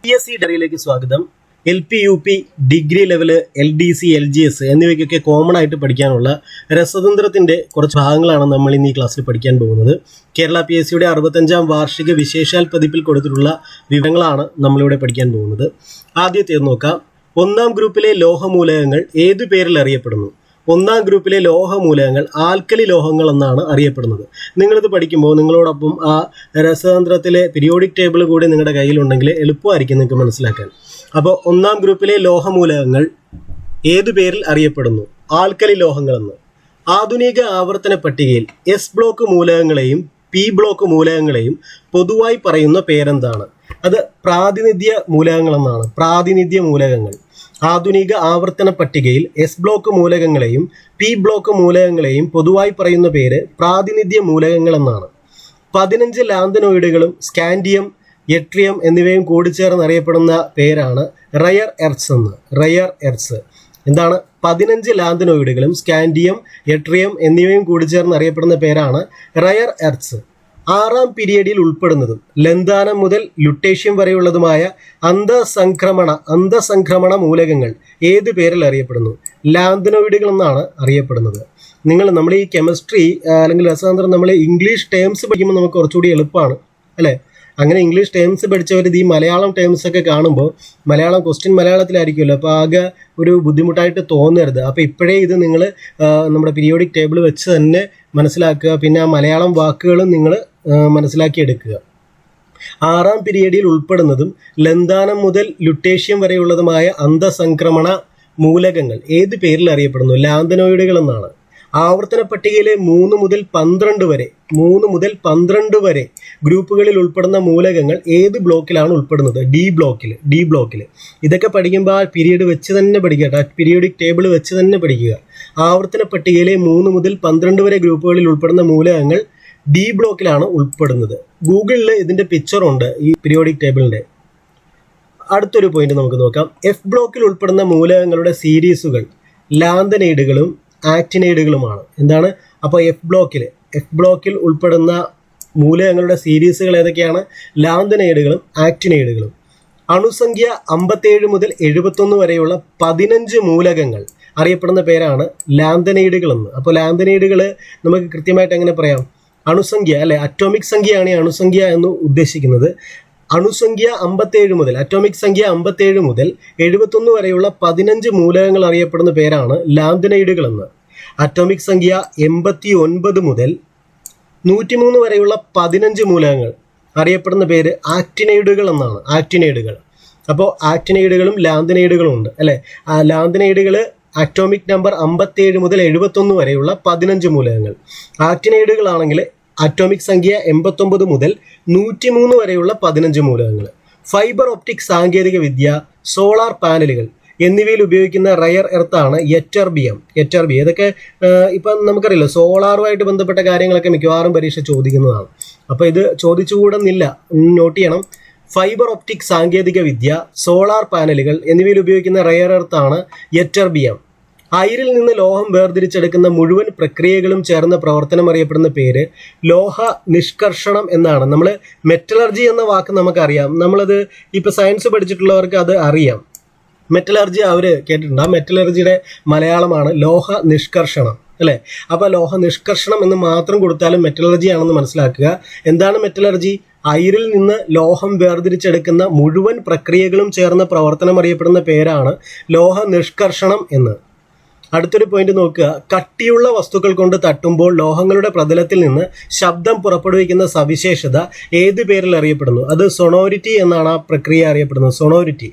PSC ഡയറിയിലേക്ക് സ്വാഗതം. LP, UP, degree level, LDC, LGS എന്നിവയ്ക്കൊക്കെ common ആയിട്ട് പഠിക്കാനുള്ള രസതന്ത്രത്തിന്റെ കുറച്ച് ഭാഗങ്ങളാണ് നമ്മൾ ഇന്ന് ഈ ക്ലാസ്സിൽ പഠിക്കാൻ പോകുന്നത്. കേരള PSCയുടെ 65ാം വാർഷിക വിശേഷാൽ പതിപ്പിൽ കൊടുത്തിട്ടുള്ള വിവരങ്ങളാണ് നമ്മളിവിടെ പഠിക്കാൻ പോകുന്നത്. ആദ്യത്തേത് നോക്കാം. 1ാം ഗ്രൂപ്പിലെ ലോഹമൂലകങ്ങൾ ഏതു പേരിൽ അറിയപ്പെടുന്നു? 1ാം ഗ്രൂപ്പിലെ ലോഹമൂലകങ്ങൾ ആൽക്കലി ലോഹങ്ങൾ എന്നാണ് അറിയപ്പെടുന്നത്. നിങ്ങളിത് പഠിക്കുമ്പോൾ നിങ്ങളോടൊപ്പം ആ രസതന്ത്രത്തിലെ പീരിയോഡിക് ടേബിൾ കൂടി നിങ്ങളുടെ കയ്യിലുണ്ടെങ്കിൽ എളുപ്പമായിരിക്കും നിങ്ങൾക്ക് മനസ്സിലാക്കാൻ. അപ്പോൾ 1ാം ഗ്രൂപ്പിലെ ലോഹമൂലകങ്ങൾ ഏതു പേരിൽ അറിയപ്പെടുന്നു? ആൽക്കലി ലോഹങ്ങളെന്ന്. ആധുനിക ആവർത്തന പട്ടികയിൽ S ബ്ലോക്ക് മൂലകങ്ങളെയും P ബ്ലോക്ക് മൂലകങ്ങളെയും പൊതുവായി പറയുന്ന പേരെന്താണ്? അത് പ്രാതിനിധ്യ മൂലകങ്ങളെന്നാണ്. പ്രാതിനിധ്യ മൂലകങ്ങൾ. ആധുനിക ആവർത്തന പട്ടികയിൽ S ബ്ലോക്ക് മൂലകങ്ങളെയും P ബ്ലോക്ക് മൂലകങ്ങളെയും പൊതുവായി പറയുന്ന പേര് പ്രാതിനിധ്യ മൂലകങ്ങൾ എന്നാണ്. 15 ലാന്തനോയിഡുകളും സ്കാൻഡിയം, യട്രിയം എന്നിവയും കൂടിച്ചേർന്ന് അറിയപ്പെടുന്ന പേരാണ് റയർ എർത്ത്സ് എന്ന്. റയർ എർത്ത്സ് എന്താണ്? 15 ലാന്തനോയിഡുകളും സ്കാൻഡിയം, യട്രിയം എന്നിവയും കൂടിച്ചേർന്ന് അറിയപ്പെടുന്ന പേരാണ് റയർ എർത്ത്സ്. 6ാം പീരിയഡിൽ ഉൾപ്പെടുന്നതും ലന്താനം മുതൽ ലുട്ടേഷ്യം വരെയുള്ളതുമായ അന്തസംക്രമണ മൂലകങ്ങൾ ഏത് പേരിൽ അറിയപ്പെടുന്നു? ലാന്തനോയിഡുകൾ എന്നാണ് അറിയപ്പെടുന്നത്. നമ്മൾ ഈ കെമിസ്ട്രി അല്ലെങ്കിൽ രസതന്ത്രം നമ്മൾ ഇംഗ്ലീഷ് ടേംസ് പഠിക്കുമ്പോൾ നമുക്ക് കുറച്ചുകൂടി എളുപ്പമാണ് അല്ലേ? അങ്ങനെ ഇംഗ്ലീഷ് ടേംസ് പഠിച്ചവർ ഈ മലയാളം ടേംസ് ഒക്കെ കാണുമ്പോൾ ക്വസ്റ്റ്യൻ മലയാളത്തിലായിരിക്കുമല്ലോ, അപ്പോൾ ആകെ ഒരു ബുദ്ധിമുട്ടായിട്ട് തോന്നരുത്. അപ്പോൾ ഇപ്പോഴേ ഇത് നിങ്ങൾ നമ്മുടെ പീരിയോഡിക് ടേബിൾ വെച്ച് തന്നെ മനസ്സിലാക്കുക. പിന്നെ ആ മലയാളം വാക്കുകളും നിങ്ങൾ മനസ്സിലാക്കിയെടുക്കുക. 6ാം പീരിയഡിൽ ഉൾപ്പെടുന്നതും ലന്താനം മുതൽ ലുട്ടേഷ്യം വരെയുള്ളതുമായ അന്തസംക്രമണ മൂലകങ്ങൾ ഏത് പേരിൽ അറിയപ്പെടുന്നു? ലാന്തനോയിഡുകൾ എന്നാണ്. ആവർത്തന പട്ടികയിലെ 3 മുതൽ 12 വരെ ഗ്രൂപ്പുകളിൽ ഉൾപ്പെടുന്ന മൂലകങ്ങൾ ഏത് ബ്ലോക്കിലാണ് ഉൾപ്പെടുന്നത്? ഡി ബ്ലോക്കിൽ. ഇതൊക്കെ പഠിക്കുമ്പോൾ ആ പീരീഡ് വെച്ച് തന്നെ പഠിക്കുക. പീരിയോഡിക് ടേബിൾ വെച്ച് തന്നെ പഠിക്കുക. ആവർത്തന പട്ടികയിലെ 3 മുതൽ 12 വരെ ഗ്രൂപ്പുകളിൽ ഉൾപ്പെടുന്ന മൂലകങ്ങൾ ഡി ബ്ലോക്കിലാണ് ഉൾപ്പെടുന്നത്. ഗൂഗിളിൽ ഇതിന്റെ പിക്ചറുണ്ട് ഈ പീരിയോഡിക് ടേബിളിന്റെ. അടുത്തൊരു പോയിന്റ് നമുക്ക് നോക്കാം. എഫ് ബ്ലോക്കിൽ ഉൾപ്പെടുന്ന മൂലകങ്ങളുടെ സീരീസുകൾ ലാന്തനൈഡുകളും ആക്റ്റിനൈഡുകളുമാണ്. എന്താണ്? അപ്പോൾ എഫ് ബ്ലോക്കിൽ ഉൾപ്പെടുന്ന മൂലകങ്ങളുടെ സീരീസുകൾ ഏതൊക്കെയാണ്? ലാന്തനൈഡുകളും ആക്റ്റിനൈഡുകളും. അണുസംഖ്യ 57 മുതൽ 71 വരെയുള്ള 15 മൂലകങ്ങൾ അറിയപ്പെടുന്ന പേരാണ് ലാന്തനൈഡുകൾ എന്ന്. അപ്പോൾ ലാന്തനൈഡുകൾ നമുക്ക് കൃത്യമായിട്ട് എങ്ങനെ പറയാം? അണുസംഖ്യ അല്ലെ, അറ്റോമിക് സംഖ്യയാണ് ഈ അണുസംഖ്യ എന്ന് ഉദ്ദേശിക്കുന്നത്. അണുസംഖ്യ 57 മുതൽ, അറ്റോമിക് സംഖ്യ 57 മുതൽ 71 വരെയുള്ള 15 മൂലകങ്ങൾ അറിയപ്പെടുന്ന പേരാണ് ലാന്തനൈഡുകൾ എന്ന്. അറ്റോമിക് സംഖ്യ 89 മുതൽ 103 വരെയുള്ള 15 മൂലകങ്ങൾ അറിയപ്പെടുന്ന പേര് ആക്റ്റിനൈഡുകൾ എന്നാണ്. ആക്റ്റിനൈഡുകൾ. അപ്പോൾ ആക്റ്റിനൈഡുകളും ലാന്തനൈഡുകളും ഉണ്ട് അല്ലെ. ആ ലാന്തനൈഡുകൾ അറ്റോമിക് നമ്പർ 57 മുതൽ 71 വരെയുള്ള 15 മൂലകങ്ങൾ. ആക്റ്റിനൈഡുകളാണെങ്കിൽ അറ്റോമിക് സംഖ്യ 89 മുതൽ 103 വരെയുള്ള 15 മൂലകങ്ങൾ. ഫൈബർ ഒപ്റ്റിക് സാങ്കേതിക വിദ്യ, സോളാർ പാനലുകൾ എന്നിവയിൽ ഉപയോഗിക്കുന്ന റയർ എർത്താണ് യറ്റർബിയം. ഇതൊക്കെ ഇപ്പം നമുക്കറിയില്ല, സോളാറുമായിട്ട് ബന്ധപ്പെട്ട കാര്യങ്ങളൊക്കെ മിക്കവാറും പരീക്ഷ ചോദിക്കുന്നതാണ്. അപ്പോൾ ഇത് ചോദിച്ചുകൂടുന്നില്ല, നോട്ട് ചെയ്യണം. ഫൈബർ ഒപ്റ്റിക് സാങ്കേതിക വിദ്യ, സോളാർ പാനലുകൾ എന്നിവയിൽ ഉപയോഗിക്കുന്ന റയർ എർത്താണ് യറ്റർബിയം. അയിരിൽ നിന്ന് ലോഹം വേർതിരിച്ചെടുക്കുന്ന മുഴുവൻ പ്രക്രിയകളും ചേർന്ന പ്രവർത്തനം അറിയപ്പെടുന്ന പേര് ലോഹ നിഷ്കർഷണം എന്നാണ്. നമ്മൾ മെറ്റലർജി എന്ന വാക്ക് നമുക്കറിയാം. നമ്മളത് ഇപ്പോൾ സയൻസ് പഠിച്ചിട്ടുള്ളവർക്ക് അത് അറിയാം. മെറ്റലർജി അവർ കേട്ടിട്ടുണ്ട്. ആ മെറ്റലർജിയുടെ മലയാളമാണ് ലോഹ നിഷ്കർഷണം അല്ലേ. അപ്പോൾ ലോഹ നിഷ്കർഷണം എന്ന് മാത്രം കൊടുത്താലും മെറ്റലർജി ആണെന്ന് മനസ്സിലാക്കുക. എന്താണ് മെറ്റലർജി? അയിരിൽ നിന്ന് ലോഹം വേർതിരിച്ചെടുക്കുന്ന മുഴുവൻ പ്രക്രിയകളും ചേർന്ന പ്രവർത്തനം അറിയപ്പെടുന്ന പേരാണ് ലോഹ നിഷ്കർഷണം എന്ന്. അടുത്തൊരു പോയിന്റ് നോക്കുക. കട്ടിയുള്ള വസ്തുക്കൾ കൊണ്ട് തട്ടുമ്പോൾ ലോഹങ്ങളുടെ പ്രതലത്തിൽ നിന്ന് ശബ്ദം പുറപ്പെടുവിക്കുന്ന സവിശേഷത ഏത് പേരിൽ അറിയപ്പെടുന്നു? അത് സൊണോരിറ്റി എന്നാണ് ആ പ്രക്രിയ അറിയപ്പെടുന്നത്. സൊണോരിറ്റി.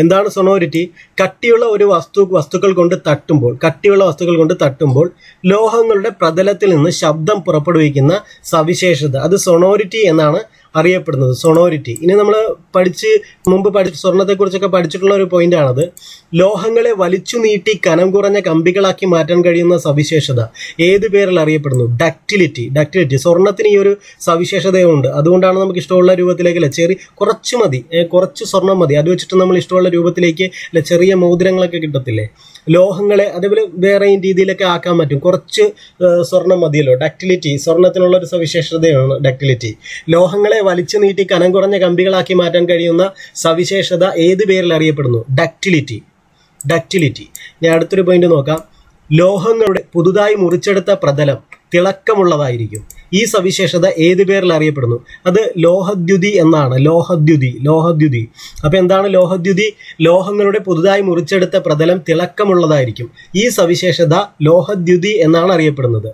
എന്താണ് സൊണോരിറ്റി? കട്ടിയുള്ള വസ്തുക്കൾ കൊണ്ട് തട്ടുമ്പോൾ ലോഹങ്ങളുടെ പ്രതലത്തിൽ നിന്ന് ശബ്ദം പുറപ്പെടുവിക്കുന്ന സവിശേഷത, അത് സൊണോരിറ്റി എന്നാണ് അറിയപ്പെടുന്നത്. സൊണോരിറ്റി. ഇനി നമ്മൾ മുമ്പ് സ്വർണത്തെക്കുറിച്ചൊക്കെ പഠിച്ചിട്ടുള്ള ഒരു പോയിന്റ് ആണത്. ലോഹങ്ങളെ വലിച്ചു നീട്ടി കനം കുറഞ്ഞ കമ്പികളാക്കി മാറ്റാൻ കഴിയുന്ന സവിശേഷത ഏത് പേരിൽ അറിയപ്പെടുന്നു? ഡക്റ്റിലിറ്റി. സ്വർണത്തിന് ഈ ഒരു സവിശേഷതയുണ്ട്. അതുകൊണ്ടാണ് നമുക്ക് ഇഷ്ടമുള്ള രൂപത്തിലേക്ക് കുറച്ച് സ്വർണം മതി, അത് വെച്ചിട്ട് നമ്മൾ ഇഷ്ടമുള്ള രൂപത്തിലേക്ക് ചെറിയ മോതിരങ്ങളൊക്കെ കിട്ടത്തില്ലേ, ലോഹങ്ങളെ അതേപോലെ വേറെ രീതിയിലൊക്കെ ആക്കാൻ പറ്റും. കുറച്ച് സ്വർണം മതിയല്ലോ. ഡക്റ്റിലിറ്റി സ്വർണത്തിനുള്ള ഒരു സവിശേഷതയാണ് ഡക്റ്റിലിറ്റി. ലോഹങ്ങളെ വലിച്ചു നീട്ടി കനം കുറഞ്ഞ കമ്പികളാക്കി മാറ്റാൻ കഴിയുന്ന സവിശേഷത ഏത് പേരിൽ അറിയപ്പെടുന്നു? ഡക്റ്റിലിറ്റി. ഡക്റ്റിലിറ്റി. ഞാൻ അടുത്തൊരു പോയിന്റ് നോക്കാം. ലോഹങ്ങളുടെ പുതുതായി മുറിച്ചെടുത്ത പ്രതലം തിളക്കമുള്ളതായിരിക്കും. ഈ സവിശേഷത ഏത് പേരിൽ അറിയപ്പെടുന്നു? അത് ലോഹദ്യുതി എന്നാണ്. ലോഹദ്യുതി. അപ്പൊ എന്താണ് ലോഹദ്യുതി? ലോഹങ്ങളുടെ പുതുതായി മുറിച്ചെടുത്ത പ്രതലം തിളക്കമുള്ളതായിരിക്കും. ഈ സവിശേഷത ലോഹദ്യുതി എന്നാണ് അറിയപ്പെടുന്നത്.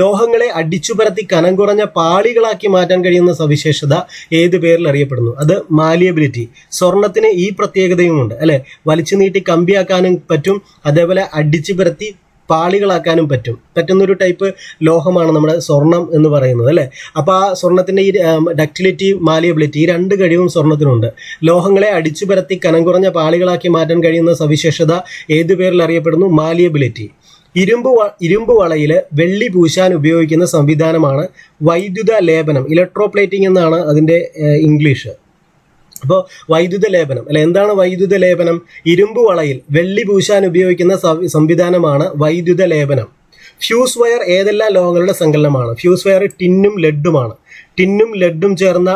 ലോഹങ്ങളെ അടിച്ചുപരത്തി കനം കുറഞ്ഞ പാളികളാക്കി മാറ്റാൻ കഴിയുന്ന സവിശേഷത ഏത് പേരിൽ അറിയപ്പെടുന്നു? അത് മാലിയബിലിറ്റി. സ്വർണത്തിന് ഈ പ്രത്യേകതയുമുണ്ട് അല്ലെ. വലിച്ചു നീട്ടി കമ്പിയാക്കാനും പറ്റും, അതേപോലെ അടിച്ചുപരത്തി പാളികളാക്കാനും പറ്റുന്നൊരു ടൈപ്പ് ലോഹമാണ് നമ്മുടെ സ്വർണം എന്ന് പറയുന്നത് അല്ലേ. അപ്പോൾ ആ സ്വർണത്തിൻ്റെ ഈ ഡക്റ്റിലിറ്റി, മാലിയബിലിറ്റി, ഈ രണ്ട് കഴിവും സ്വർണത്തിനുണ്ട്. ലോഹങ്ങളെ അടിച്ചു പരത്തി കനം കുറഞ്ഞ പാളികളാക്കി മാറ്റാൻ കഴിയുന്ന സവിശേഷത ഏത് പേരിൽ അറിയപ്പെടുന്നു? മാലിയബിലിറ്റി. ഇരുമ്പ് വളയിൽ വെള്ളി പൂശാൻ ഉപയോഗിക്കുന്ന സംവിധാനമാണ് വൈദ്യുത ലേപനം. ഇലക്ട്രോപ്ലേറ്റിംഗ് എന്നാണ് അതിൻ്റെ ഇംഗ്ലീഷ്. അപ്പോൾ വൈദ്യുത ലേപനം അല്ലെ. എന്താണ് വൈദ്യുത ലേപനം? ഇരുമ്പ് വളയിൽ വെള്ളി പൂശാൻ ഉപയോഗിക്കുന്ന സംവിധാനമാണ് വൈദ്യുത ലേപനം. ഫ്യൂസ് വയർ ഏതെല്ലാം ലോഹങ്ങളുടെ സങ്കലനമാണ്? Fuse wire ടിന്നും ലെഡുമാണ്. ടിന്നും ലെഡും ചേർന്ന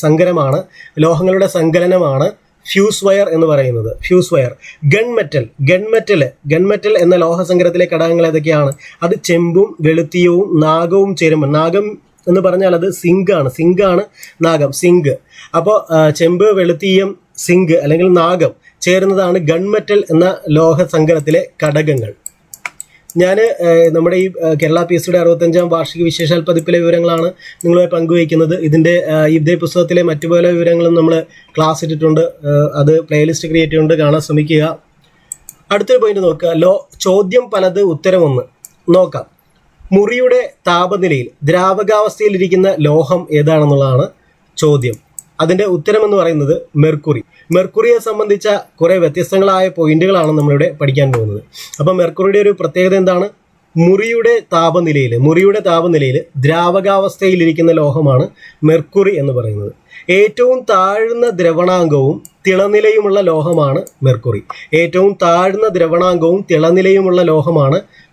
സങ്കരമാണ്, ലോഹങ്ങളുടെ സങ്കലനമാണ് ഫ്യൂസ് വയർ എന്ന് പറയുന്നത്. Fuse wire. ഗൺമെറ്റൽ എന്ന ലോഹസങ്കരത്തിലെ ഘടകങ്ങൾ ഏതൊക്കെയാണ്? അത് ചെമ്പും വെളുത്തീയവും നാഗവും ചേരുമ്പോൾ, നാഗം എന്ന് പറഞ്ഞാൽ അത് സിങ്കാണ് നാഗം, സിങ്ക്. അപ്പോൾ ചെമ്പ്, വെളുത്തീയം, സിങ്ക് അല്ലെങ്കിൽ നാഗം ചേരുന്നതാണ് ഗൺമെറ്റൽ എന്ന ലോഹസങ്കരത്തിലെ ഘടകങ്ങൾ. ഞാൻ നമ്മുടെ ഈ കേരള PSCയുടെ 65ാം വാർഷിക വിശേഷാൽ പതിപ്പിലെ വിവരങ്ങളാണ് നിങ്ങളുമായി പങ്കുവയ്ക്കുന്നത്. ഇതേ പുസ്തകത്തിലെ മറ്റു പല വിവരങ്ങളും നമ്മൾ ക്ലാസ് ഇട്ടിട്ടുണ്ട്. അത് പ്ലേലിസ്റ്റ് ക്രിയേറ്റ് ചെയ്തുകൊണ്ട് കാണാൻ ശ്രമിക്കുക. അടുത്തൊരു പോയിന്റ് നോക്കുക. ചോദ്യം പലത് ഉത്തരം ഒന്ന്. നോക്കാം. മുറിയുടെ താപനിലയിൽ ദ്രാവകാവസ്ഥയിലിരിക്കുന്ന ലോഹം ഏതാണെന്നുള്ളതാണ് ചോദ്യം. അതിൻ്റെ ഉത്തരം എന്ന് പറയുന്നത് മെർക്കുറി. മെർക്കുറിയെ സംബന്ധിച്ച കുറേ വ്യത്യസ്തങ്ങളായ പോയിന്റുകളാണ് നമ്മളിവിടെ പഠിക്കാൻ പോകുന്നത്. അപ്പം മെർക്കുറിയുടെ ഒരു പ്രത്യേകത എന്താണ്? മുറിയുടെ താപനിലയിൽ ദ്രാവകാവസ്ഥയിലിരിക്കുന്ന ലോഹമാണ് മെർക്കുറി എന്ന് പറയുന്നത്. ഏറ്റവും താഴ്ന്ന ദ്രവണാങ്കവും തിളനിലയുമുള്ള ലോഹമാണ്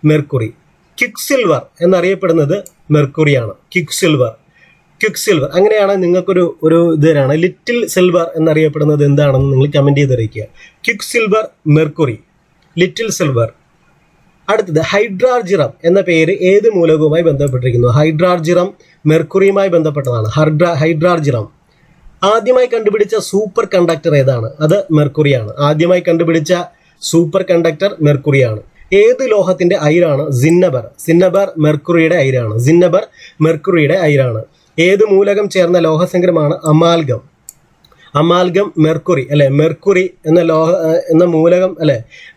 മെർക്കുറി. ക്വിക്സിൽവർ എന്നറിയപ്പെടുന്നത് മെർക്കുറിയാണ്. ക്വിക്സിൽവർ അങ്ങനെയാണ്. നിങ്ങൾക്കൊരു ഇത് തരാണ്. ലിറ്റിൽ സിൽവർ എന്നറിയപ്പെടുന്നത് എന്താണെന്ന് നിങ്ങൾ കമൻറ്റ് ചെയ്തറിയിക്കുക. Quicksilver, mercury, little silver. അടുത്തത് ഹൈഡ്രാർജിറം എന്ന പേര് ഏത് മൂലകവുമായി ബന്ധപ്പെട്ടിരിക്കുന്നു? ഹൈഡ്രാർജിറം മെർക്കുറിയുമായി ബന്ധപ്പെട്ടതാണ്. ഹൈഡ്രാർജിറം. ആദ്യമായി കണ്ടുപിടിച്ച സൂപ്പർ കണ്ടക്ടർ ഏതാണ്? അത് മെർക്കുറിയാണ്. ആദ്യമായി കണ്ടുപിടിച്ച സൂപ്പർ കണ്ടക്ടർ മെർക്കുറിയാണ്. ഏത് ലോഹത്തിന്റെ അയിരാണ്? സിന്നബർ മെർക്കുറിയുടെ അയിരാണ്. ഏത് മൂലകം ചേർന്ന ലോഹസങ്കരമാണ്? അമാൽഗം മെർക്കുറി അല്ലെ. മെർക്കുറി എന്ന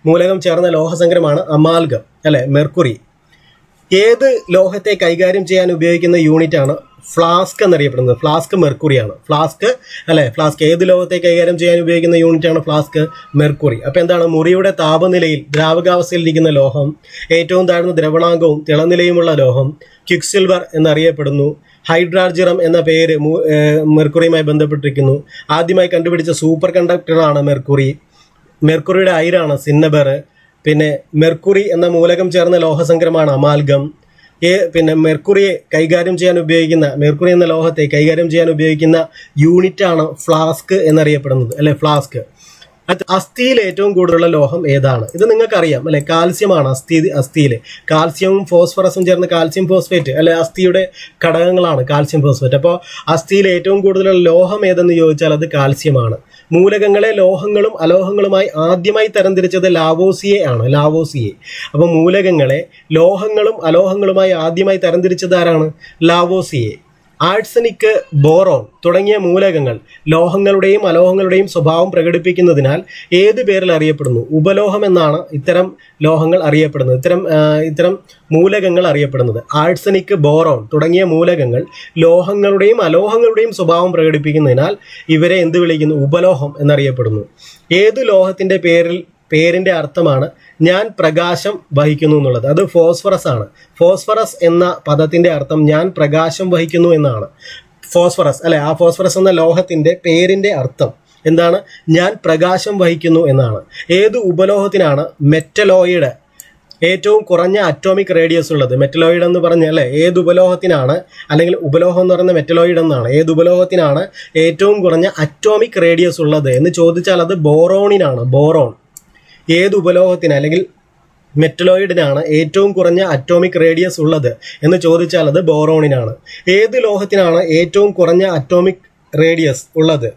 മൂലകം ചേർന്ന ലോഹസങ്കരമാണ് അമാൽഗം അല്ലെ, മെർക്കുറി. ഏത് ലോഹത്തെ കൈകാര്യം ചെയ്യാൻ ഉപയോഗിക്കുന്ന യൂണിറ്റ് ആണ് ഫ്ലാസ്ക് എന്നറിയപ്പെടുന്നത്? ഫ്ലാസ്ക് മെർക്കുറിയാണ്. ഫ്ലാസ്ക് ഏത് ലോഹത്തെ കൈകാര്യം ചെയ്യാൻ ഉപയോഗിക്കുന്ന യൂണിറ്റ് ആണ്? Flask mercury. അപ്പോൾ എന്താണ്? മുറിയുടെ താപനിലയിൽ ദ്രാവകാവസ്ഥയിലിരിക്കുന്ന ലോഹം, ഏറ്റവും താഴ്ന്ന ദ്രവണാങ്കവും തിളനിലയുമുള്ള ലോഹം ക്വിക്സിൽവർ എന്നറിയപ്പെടുന്നു. ഹൈഡ്രാർജിറം എന്ന പേര് മെർക്കുറിയുമായി ബന്ധപ്പെട്ടിരിക്കുന്നു. ആദ്യമായി കണ്ടുപിടിച്ച സൂപ്പർ കണ്ടക്ടറാണ് മെർക്കുറിയുടെ അയിരാണ് സിന്നബർ. പിന്നെ മെർക്കുറി എന്ന മൂലകം ചേർന്ന ലോഹസങ്കരമാണ് അമാൽഗം. പിന്നെ മെർക്കുറി എന്ന ലോഹത്തെ കൈകാര്യം ചെയ്യാൻ ഉപയോഗിക്കുന്ന യൂണിറ്റാണ് ഫ്ലാസ്ക് എന്നറിയപ്പെടുന്നത് അല്ലെ, ഫ്ലാസ്ക്. അസ്ഥിയിൽ ഏറ്റവും കൂടുതലുള്ള ലോഹം ഏതാണ്? ഇത് നിങ്ങൾക്കറിയാം അല്ലെ, കാൽസ്യമാണ്. അസ്ഥിയിൽ കാൽസ്യവും ഫോസ്ഫറസും ചേർന്ന് കാൽസ്യം ഫോസ്ഫേറ്റ് അല്ലെ, അസ്ഥിയുടെ ഘടകങ്ങളാണ് കാൽസ്യം ഫോസ്ഫേറ്റ്. അപ്പോൾ അസ്ഥിയിൽ ഏറ്റവും കൂടുതലുള്ള ലോഹം ഏതെന്ന് ചോദിച്ചാൽ അത് കാൽസ്യമാണ്. മൂലകങ്ങളെ ലോഹങ്ങളും അലോഹങ്ങളുമായി ആദ്യമായി തരംതിരിച്ചത് ലാവോസിയെ ആണ്. അപ്പോൾ മൂലകങ്ങളെ ലോഹങ്ങളും അലോഹങ്ങളുമായി ആദ്യമായി തരംതിരിച്ചത് ആരാണ്? ലാവോസിയെ. ആഴ്സനിക്, ബോറോൺ തുടങ്ങിയ മൂലകങ്ങൾ ലോഹങ്ങളുടെയും അലോഹങ്ങളുടെയും സ്വഭാവം പ്രകടിപ്പിക്കുന്നതിനാൽ ഏത് പേരിൽ അറിയപ്പെടുന്നു? ഉപലോഹം എന്നാണ് ഇത്തരം ലോഹങ്ങൾ അറിയപ്പെടുന്നത്, ഇത്തരം മൂലകങ്ങൾ അറിയപ്പെടുന്നത്. ആഴ്സനിക്, ബോറോൺ തുടങ്ങിയ മൂലകങ്ങൾ ലോഹങ്ങളുടെയും അലോഹങ്ങളുടെയും സ്വഭാവം പ്രകടിപ്പിക്കുന്നതിനാൽ ഇവരെ എന്ത് വിളിക്കുന്നു? ഉപലോഹം എന്നറിയപ്പെടുന്നു. ഏത് ലോഹത്തിന്റെ പേരിന്റെ അർത്ഥമാണ് ഞാൻ പ്രകാശം വഹിക്കുന്നു എന്നുള്ളത്? അത് ഫോസ്ഫറസ് ആണ്. ഫോസ്ഫറസ് എന്ന പദത്തിന്റെ അർത്ഥം ഞാൻ പ്രകാശം വഹിക്കുന്നു എന്നാണ്. ഫോസ്ഫറസ് അല്ലെ, ആ ഫോസ്ഫറസ് എന്ന ലോഹത്തിന്റെ പേരിന്റെ അർത്ഥം എന്താണ്? ഞാൻ പ്രകാശം വഹിക്കുന്നു എന്നാണ്. ഏത് ഉപലോഹത്തിനാണ് മെറ്റലോയിഡ് ഏറ്റവും കുറഞ്ഞ അറ്റോമിക് റേഡിയസ് ഉള്ളത്? മെറ്റലോയിഡ് എന്ന് പറഞ്ഞല്ലേ ഏത് ഉപലോഹത്തിനാണ്, അല്ലെങ്കിൽ ഉപലോഹം എന്ന് പറയുന്ന മെറ്റലോയിഡ് എന്നാണ്, ഏത് ഉപലോഹത്തിനാണ് ഏറ്റവും കുറഞ്ഞ അറ്റോമിക് റേഡിയസ് ഉള്ളത് എന്ന് ചോദിച്ചാൽ അത് ബോറോണിനാണ്. ബോറോൺ. ഏത് ഉപലോഹത്തിന് അല്ലെങ്കിൽ മെറ്റലോയിഡിനാണ് ഏറ്റവും കുറഞ്ഞ അറ്റോമിക് റേഡിയസ് ഉള്ളത് എന്ന് ചോദിച്ചാൽ അത് ബോറോണിനാണ്. ഏത് ലോഹത്തിനാണ് ഏറ്റവും കുറഞ്ഞ അറ്റോമിക് റേഡിയസ് ഉള്ളത്?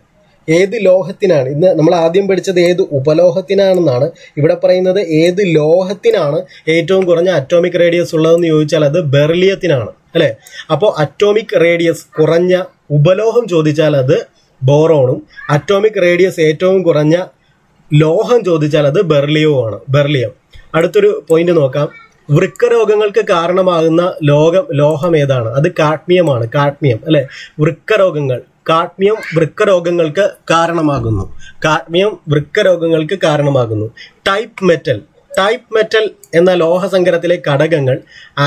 ഏത് ലോഹത്തിനാണ്? ഇന്ന് നമ്മൾ ആദ്യം പഠിച്ചത് ഏത് ഉപലോഹത്തിനാണെന്നാണ്. ഇവിടെ പറയുന്നത് ഏത് ലോഹത്തിനാണ് ഏറ്റവും കുറഞ്ഞ അറ്റോമിക് റേഡിയസ് ഉള്ളതെന്ന് ചോദിച്ചാൽ അത് ബെറിലിയത്തിനാണ്, അല്ലേ? അപ്പോൾ അറ്റോമിക് റേഡിയസ് കുറഞ്ഞ ഉപലോഹം ചോദിച്ചാൽ അത് ബോറോണും, അറ്റോമിക് റേഡിയസ് ഏറ്റവും കുറഞ്ഞ ലോഹം ചോദിച്ചാൽ അത് ബെർലിയവുമാണ്. ബെർലിയം. അടുത്തൊരു പോയിന്റ് നോക്കാം. വൃക്കരോഗങ്ങൾക്ക് കാരണമാകുന്ന ലോഹം ഏതാണ്? അത് കാഡ്മിയമാണ്. കാഡ്മിയം, അല്ലെ? വൃക്കരോഗങ്ങൾ, കാഡ്മിയം വൃക്കരോഗങ്ങൾക്ക് കാരണമാകുന്നു. കാഡ്മിയം വൃക്കരോഗങ്ങൾക്ക് കാരണമാകുന്നു. ടൈപ്പ് മെറ്റൽ എന്ന ലോഹസങ്കരത്തിലെ ഘടകങ്ങൾ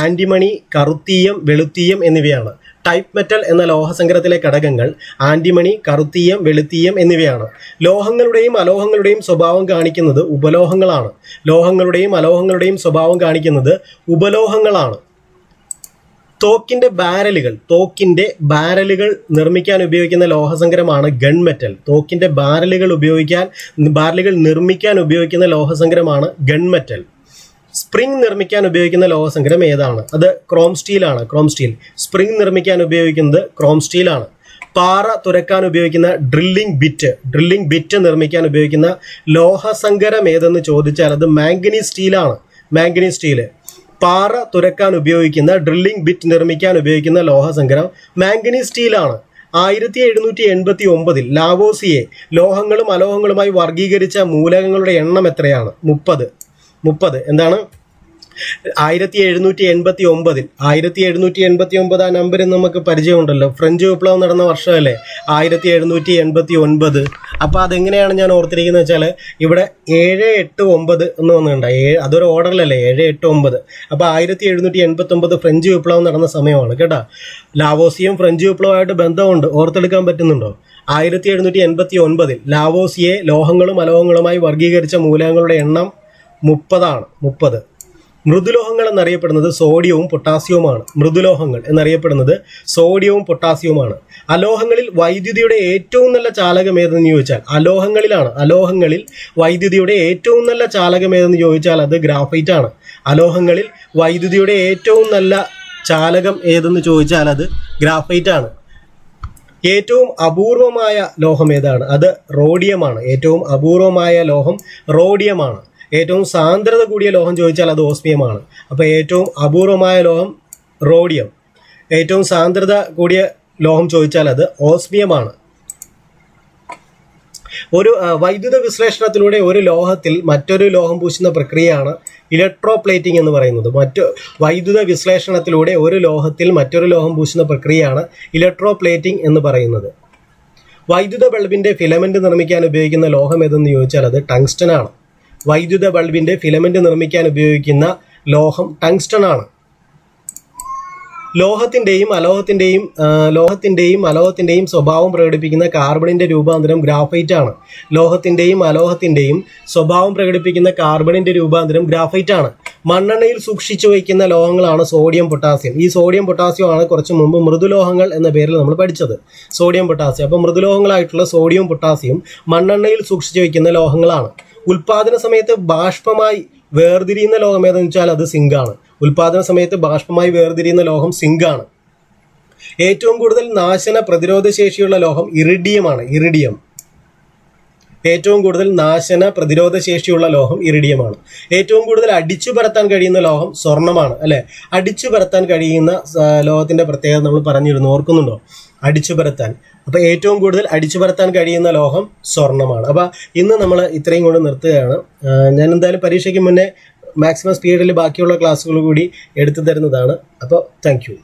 ആന്റിമണി, കറുത്തീയം, വെളുത്തീയം എന്നിവയാണ്. ടൈപ്പ് മെറ്റൽ എന്ന ലോഹസങ്കരത്തിലെ ഘടകങ്ങൾ ആന്റിമണി, കറുത്തീയം, വെളുത്തീയം എന്നിവയാണ്. ലോഹങ്ങളുടെയും അലോഹങ്ങളുടെയും സ്വഭാവം കാണിക്കുന്നത് ഉപലോഹങ്ങളാണ്. ലോഹങ്ങളുടെയും അലോഹങ്ങളുടെയും സ്വഭാവം കാണിക്കുന്നത് ഉപലോഹങ്ങളാണ്. തോക്കിന്റെ ബാരലുകൾ നിർമ്മിക്കാൻ ഉപയോഗിക്കുന്ന ലോഹസങ്കരമാണ് ഗൺമെറ്റൽ. തോക്കിന്റെ ബാരലുകൾ നിർമ്മിക്കാൻ ഉപയോഗിക്കുന്ന ലോഹസങ്കരമാണ് ഗൺമെറ്റൽ. സ്പ്രിംഗ് നിർമ്മിക്കാൻ ഉപയോഗിക്കുന്ന ലോഹസങ്കരം ഏതാണ്? അത് ക്രോം സ്റ്റീലാണ്. Chrome steel. സ്പ്രിംഗ് നിർമ്മിക്കാൻ ഉപയോഗിക്കുന്നത് ക്രോം സ്റ്റീലാണ്. പാറ തുരക്കാൻ ഉപയോഗിക്കുന്ന ഡ്രില്ലിംഗ് ബിറ്റ് നിർമ്മിക്കാൻ ഉപയോഗിക്കുന്ന ലോഹസങ്കരം ഏതെന്ന് ചോദിച്ചാൽ അത് മാംഗനീസ് സ്റ്റീലാണ്. Manganese steel. പാറ തുരക്കാൻ ഉപയോഗിക്കുന്ന ഡ്രില്ലിംഗ് ബിറ്റ് നിർമ്മിക്കാൻ ഉപയോഗിക്കുന്ന ലോഹസങ്കരം മാംഗനീസ് സ്റ്റീലാണ്. 1789 ലാവോസിയെ ലോഹങ്ങളും അലോഹങ്ങളുമായി വർഗീകരിച്ച മൂലകങ്ങളുടെ എണ്ണം എത്രയാണ്? 30. എന്താണ്? 1789 ആ നമ്പർ നമുക്ക് പരിചയമുണ്ടല്ലോ. ഫ്രഞ്ച് വിപ്ലവം നടന്ന വർഷമല്ലേ 1789. അപ്പോൾ അതെങ്ങനെയാണ് ഞാൻ ഓർത്തിരിക്കുന്നത് വെച്ചാൽ ഇവിടെ 789 എന്ന് വന്നിട്ടുണ്ട്. അതൊരു ഓർഡറിലല്ലേ 789. അപ്പോൾ 1789 ഫ്രഞ്ച് വിപ്ലവം നടന്ന സമയമാണ് കേട്ടോ. ലാവോസിയും ഫ്രഞ്ച് വിപ്ലവമായിട്ട് ബന്ധമുണ്ട്. ഓർത്തെടുക്കാൻ പറ്റുന്നുണ്ടോ? 1789 ലാവോസിയെ ലോഹങ്ങളും അലോഹങ്ങളുമായി വർഗീകരിച്ച മൂലകങ്ങളുടെ എണ്ണം 30. മൃദുലോഹങ്ങൾ എന്നറിയപ്പെടുന്നത് സോഡിയവും പൊട്ടാസ്യവുമാണ്. മൃദുലോഹങ്ങൾ എന്നറിയപ്പെടുന്നത് സോഡിയവും പൊട്ടാസ്യവുമാണ്. അലോഹങ്ങളിൽ വൈദ്യുതിയുടെ ഏറ്റവും നല്ല ചാലകം ഏതെന്ന് ചോദിച്ചാൽ അലോഹങ്ങളിൽ വൈദ്യുതിയുടെ ഏറ്റവും നല്ല ചാലകം ഏതെന്ന് ചോദിച്ചാൽ അത് ഗ്രാഫൈറ്റ് ആണ്. അലോഹങ്ങളിൽ വൈദ്യുതിയുടെ ഏറ്റവും നല്ല ചാലകം ഏതെന്ന് ചോദിച്ചാൽ അത് ഗ്രാഫൈറ്റ് ആണ്. ഏറ്റവും അപൂർവമായ ലോഹം ഏതാണ്? അത് റോഡിയമാണ്. ഏറ്റവും അപൂർവമായ ലോഹം റോഡിയമാണ്. ഏറ്റവും സാന്ദ്രത കൂടിയ ലോഹം ചോദിച്ചാൽ അത് ഓസ്മിയമാണ്. അപ്പോൾ ഏറ്റവും അപൂർവമായ ലോഹം റോഡിയം. ഏറ്റവും സാന്ദ്രത കൂടിയ ലോഹം ചോദിച്ചാൽ അത് ഓസ്മിയമാണ്. ഒരു വൈദ്യുത വിശ്ലേഷണത്തിലൂടെ ഒരു ലോഹത്തിൽ മറ്റൊരു ലോഹം പൂശുന്ന പ്രക്രിയയാണ് ഇലക്ട്രോപ്ലേറ്റിംഗ് എന്ന് പറയുന്നത്. വൈദ്യുത വിശ്ലേഷണത്തിലൂടെ ഒരു ലോഹത്തിൽ മറ്റൊരു ലോഹം പൂശുന്ന പ്രക്രിയയാണ് ഇലക്ട്രോപ്ലേറ്റിംഗ് എന്ന് പറയുന്നത്. വൈദ്യുത ബൾബിന്റെ ഫിലമെന്റ് നിർമ്മിക്കാൻ ഉപയോഗിക്കുന്ന ലോഹം ഏതെന്ന് ചോദിച്ചാൽ അത് ടങ്സ്റ്റൺ ആണ്. വൈദ്യുത ബൾബിന്റെ ഫിലമെന്റ് നിർമ്മിക്കാൻ ഉപയോഗിക്കുന്ന ലോഹം ടങ്സ്റ്റൺ ആണ്. ലോഹത്തിന്റെയും അലോഹത്തിന്റെയും സ്വഭാവം പ്രകടിപ്പിക്കുന്ന കാർബണിന്റെ രൂപാന്തരം ഗ്രാഫൈറ്റ് ആണ്. ലോഹത്തിന്റെയും അലോഹത്തിന്റെയും സ്വഭാവം പ്രകടിപ്പിക്കുന്ന കാർബണിന്റെ രൂപാന്തരം ഗ്രാഫൈറ്റ് ആണ്. മണ്ണെണ്ണയിൽ സൂക്ഷിച്ചു വയ്ക്കുന്ന ലോഹങ്ങളാണ് സോഡിയം, പൊട്ടാസ്യം. ഈ സോഡിയം പൊട്ടാസ്യം ആണ് കുറച്ച് മുമ്പ് മൃദുലോഹങ്ങൾ എന്ന പേരിൽ നമ്മൾ പഠിച്ചത്. Sodium potassium. അപ്പോൾ മൃദുലോഹങ്ങളായിട്ടുള്ള സോഡിയം പൊട്ടാസ്യം മണ്ണെണ്ണയിൽ സൂക്ഷിച്ചു വയ്ക്കുന്ന ലോഹങ്ങളാണ്. ഉൽപാദന സമയത്ത് ബാഷ്പമായി വേർതിരിയുന്ന ലോഹം ഏതെന്ന് വെച്ചാൽ അത് സിങ്കാണ്. ഉൽപാദന സമയത്ത് ബാഷ്പമായി വേർതിരിയുന്ന ലോഹം സിങ്കാണ്. ഏറ്റവും കൂടുതൽ നാശന പ്രതിരോധ ശേഷിയുള്ള ലോഹം ഇറിഡിയമാണ്. ഏറ്റവും കൂടുതൽ നാശന പ്രതിരോധ ശേഷിയുള്ള ലോഹം ഇറിഡിയമാണ്. ഏറ്റവും കൂടുതൽ അടിച്ചു പരത്താൻ കഴിയുന്ന ലോഹം സ്വർണ്ണമാണ്, അല്ലെ? അടിച്ചു പരത്താൻ കഴിയുന്ന ലോഹത്തിന്റെ പ്രത്യേകത നമ്മൾ പറഞ്ഞിരുന്നു, ഓർക്കുന്നുണ്ടോ? അടിച്ചു പരത്താൻ. അപ്പോൾ ഏറ്റവും കൂടുതൽ അടിച്ചു പരത്താൻ കഴിയുന്ന ലോഹം സ്വർണ്ണമാണ്. അപ്പോൾ ഇന്ന് നമ്മൾ ഇത്രയും കൊണ്ട് നിർത്തുകയാണ്. ഞാൻ എന്തായാലും പരീക്ഷയ്ക്ക് മുന്നേ മാക്സിമം സ്പീഡിൽ ബാക്കിയുള്ള ക്ലാസ്സുകൾ കൂടി എടുത്തു തരുന്നതാണ്. അപ്പോൾ താങ്ക് യു.